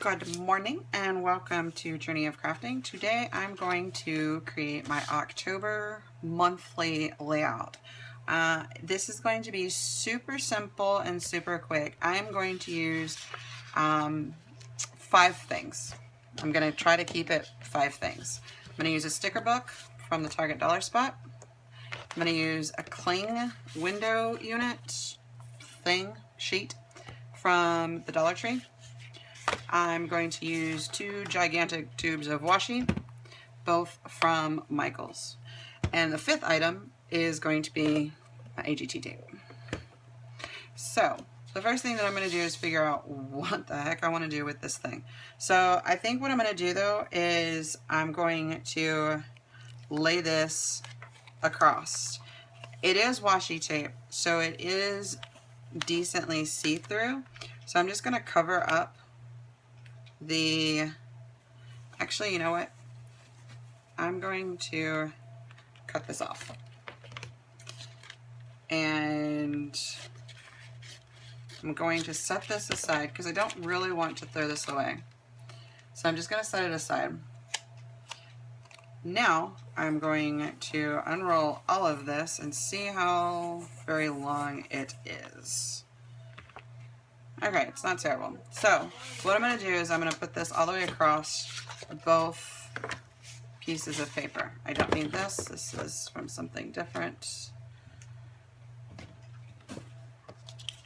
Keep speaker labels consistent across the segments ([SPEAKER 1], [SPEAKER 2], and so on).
[SPEAKER 1] Good morning and welcome to Journey of Crafting. Today I'm going to create my October monthly layout. This is going to be super simple and super quick. I am going to use 5 things. I'm going to try to keep it 5 things. I'm going to use a sticker book from the Target Dollar Spot. I'm going to use a cling window unit sheet from the Dollar Tree. I'm going to use 2 gigantic tubes of washi, both from Michaels. And the 5th item is going to be AGT tape. So, the first thing that I'm going to do is figure out what the heck I want to do with this thing. So, I think what I'm going to do though is I'm going to lay this across. It is washi tape, so it is decently see-through. So I'm just going to cover up actually, you know what? I'm going to cut this off. And I'm going to set this aside because I don't really want to throw this away. So I'm just going to set it aside. Now I'm going to unroll all of this and see how very long it is. Okay, it's not terrible. So what I'm going to do is I'm going to put this all the way across both pieces of paper. I don't need this. This is from something different.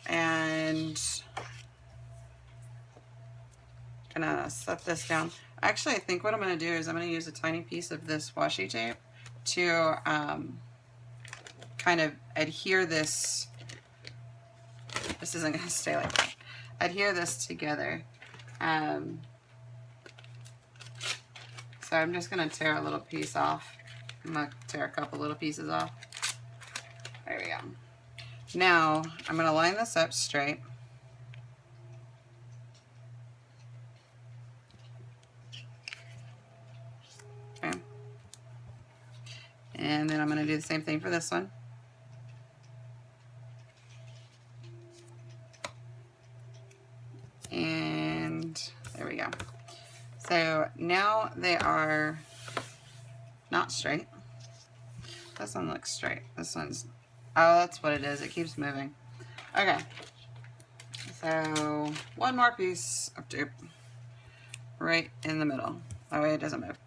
[SPEAKER 1] And I'm going to set this down. Actually, I think what I'm going to do is I'm going to use a tiny piece of this washi tape to kind of adhere this. This isn't going to stay like that. Adhere this together. So I'm just going to tear a little piece off. I'm going to tear a couple little pieces off. There we go. Now I'm going to line this up straight. Okay. And then I'm going to do the same thing for this one. And there we go. So now they are not straight. This one looks straight. This one's, oh, that's what it is. It keeps moving. Okay. So one more piece of tape right in the middle. That way it doesn't move.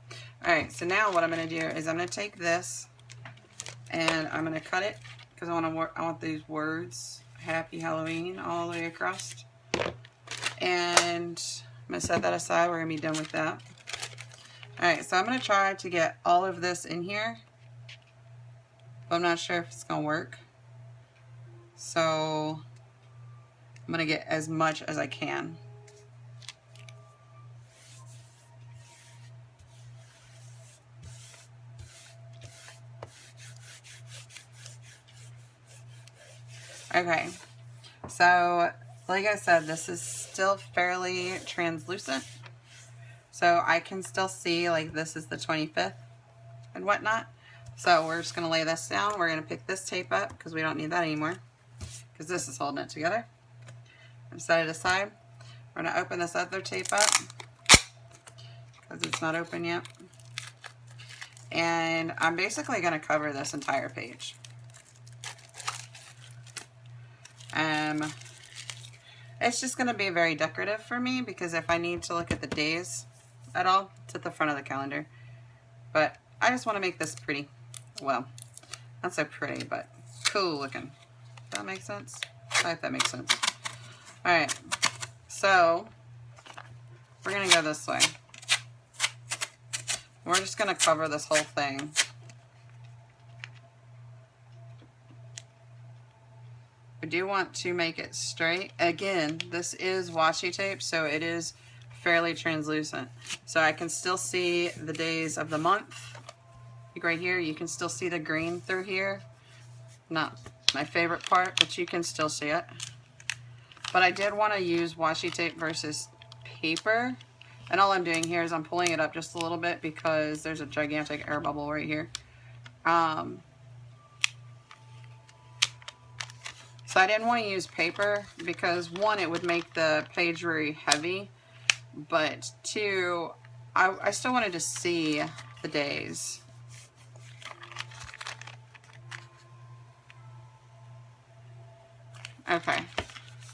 [SPEAKER 1] All right. So now what I'm going to do is I'm going to take this and I'm going to cut it because I want these words, Happy Halloween, all the way across. And I'm going to set that aside. We're going to be done with that. Alright, so I'm going to try to get all of this in here. But I'm not sure if it's going to work. So I'm going to get as much as I can. Okay, so like I said, this is still fairly translucent. So I can still see like this is the 25th and whatnot. So we're just going to lay this down. We're going to pick this tape up because we don't need that anymore because this is holding it together. And set it aside. We're going to open this other tape up because it's not open yet. And I'm basically going to cover this entire page. It's just going to be very decorative for me because if I need to look at the days at all, it's at the front of the calendar. But I just want to make this pretty. Well, not so pretty, but cool looking. Does that make sense? I hope that makes sense. Alright, so we're going to go this way. We're just going to cover this whole thing. I do want to make it straight. Again, this is washi tape, so it is fairly translucent. So I can still see the days of the month. Like right here, you can still see the green through here. Not my favorite part, but you can still see it. But I did want to use washi tape versus paper. And all I'm doing here is I'm pulling it up just a little bit because there's a gigantic air bubble right here. So I didn't want to use paper because one, it would make the page very heavy, but two, I still wanted to see the days. Okay,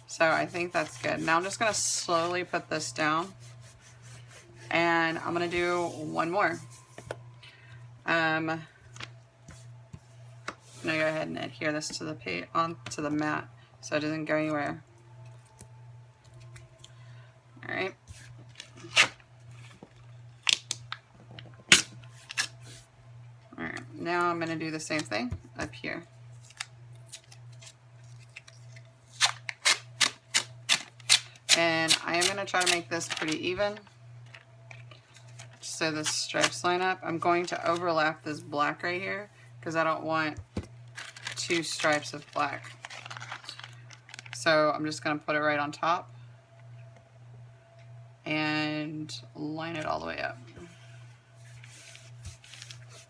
[SPEAKER 1] so I think that's good. Now I'm just going to slowly put this down, and I'm going to do one more. I'm going to go ahead and adhere this to onto the mat so it doesn't go anywhere. All right. All right, now I'm going to do the same thing up here. And I am going to try to make this pretty even so the stripes line up. I'm going to overlap this black right here because I don't want two stripes of black. So I'm just going to put it right on top and line it all the way up.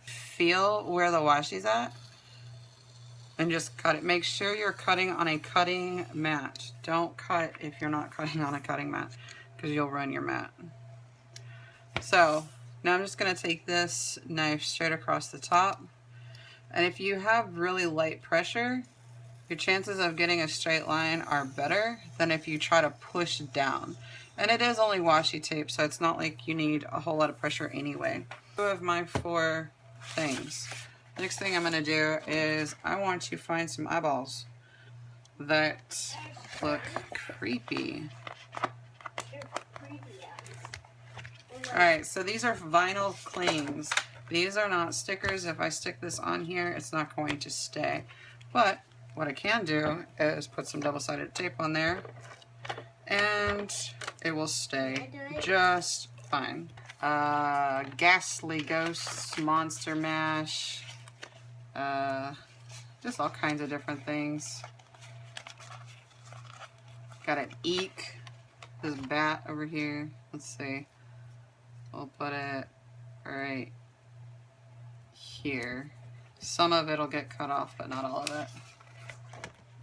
[SPEAKER 1] Feel where the washi's at and just cut it. Make sure you're cutting on a cutting mat. Don't cut if you're not cutting on a cutting mat because you'll ruin your mat. So now I'm just going to take this knife straight across the top, and if you have really light pressure, your chances of getting a straight line are better than if you try to push down. And it is only washi tape, so it's not like you need a whole lot of pressure anyway. 2 of my 4 things. The next thing I'm going to do is I want to find some eyeballs that look creepy. Alright, so these are vinyl clings. These are not stickers. If I stick this on here, it's not going to stay. But what I can do is put some double-sided tape on there, and it will stay just fine. Ghastly Ghosts, Monster Mash, just all kinds of different things. Got an eek, this bat over here. Let's see. We'll put it right here. Some of it will get cut off, but not all of it.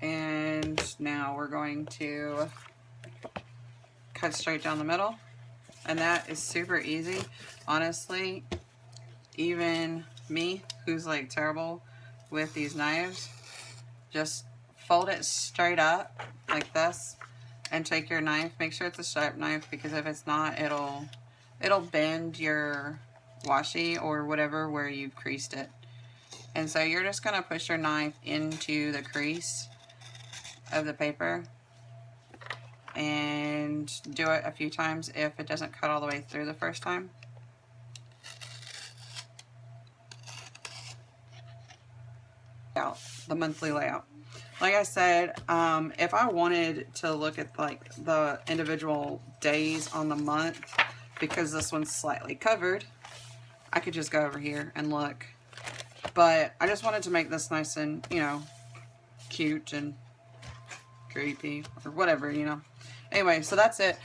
[SPEAKER 1] And now we're going to cut straight down the middle. And that is super easy. Honestly, even me, who's like terrible with these knives, just fold it straight up like this and take your knife. Make sure it's a sharp knife, because if it's not, it'll bend your washi or whatever where you've creased it. And so you're just going to push your knife into the crease of the paper and do it a few times if it doesn't cut all the way through the first time. The monthly layout. Like I said, if I wanted to look at like the individual days on the month, because this one's slightly covered, I could just go over here and look. But I just wanted to make this nice and, you know, cute and creepy or whatever, you know. Anyway, so that's it.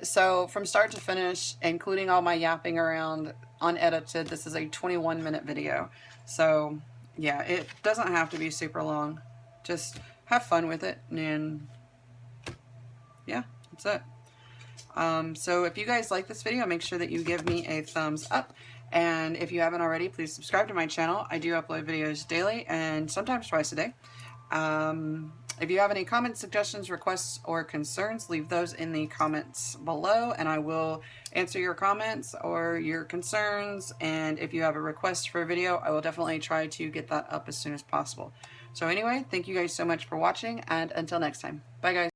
[SPEAKER 1] So from start to finish, including all my yapping around unedited, this is a 21-minute video. So yeah, it doesn't have to be super long. Just have fun with it, and yeah, that's it. So if you guys like this video, make sure that you give me a thumbs up. And if you haven't already, please subscribe to my channel. I do upload videos daily and sometimes twice a day. If you have any comments, suggestions, requests, or concerns, leave those in the comments below, and I will answer your comments or your concerns. And if you have a request for a video, I will definitely try to get that up as soon as possible. So anyway, thank you guys so much for watching, and until next time. Bye, guys.